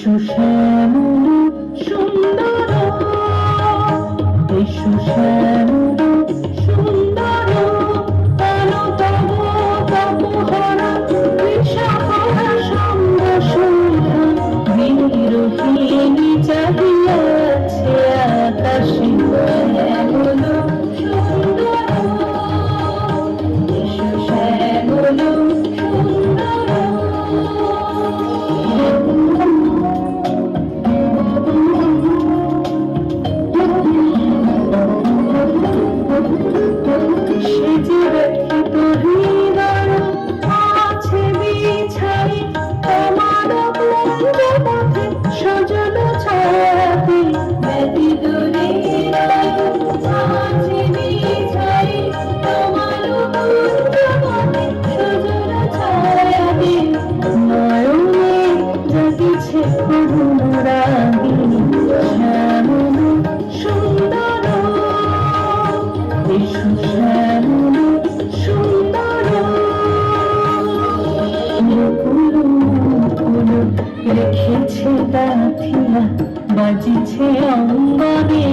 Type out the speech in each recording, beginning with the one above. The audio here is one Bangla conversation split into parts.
এসো শ্যামল সুন্দর, এসো শ্যামল সুন্দর, আলো তব তপহরা বিষাহরা সঙ্গ সন্ধ্যা, বিরোহিণী চাহিয়াছে আকাশে শ্যামল সুন্দর, এসো শ্যামল রেখেছে গাথিয়া, বাজিছে অঙ্গনে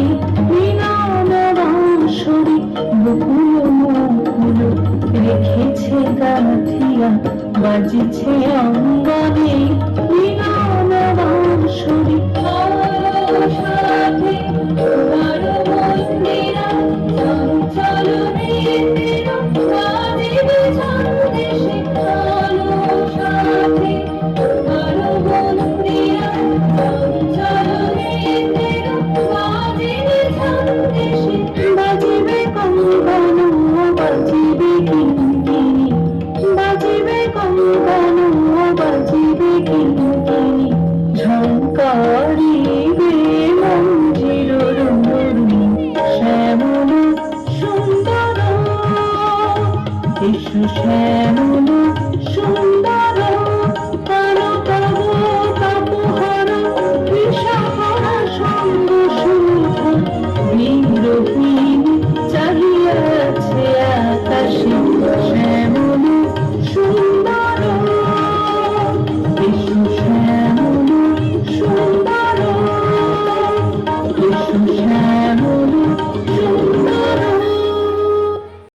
মিলন বাঁশরি, বকুল মুকুল রেখেছে গাথিয়া, বাজিছে অঙ্গনে মিলন বাঁশরি। সাথে তোমার মন্দিরা চঞ্চল নেত্র বাজিবে ছন্দেশে, আলো সাথে তোমার মন্দিরা চঞ্চল নেত্র বাজিবে ছন্দেশে, বাজিবে কঙ্কণ বাজিবে কিঙ্কিণী, বাজিবে কঙ্কণ বাজিবে কিঙ্কিণী, ঝঙ্কারিবে মঞ্জির রুরি শ্যামল সুন্দর, এসো শ্যামল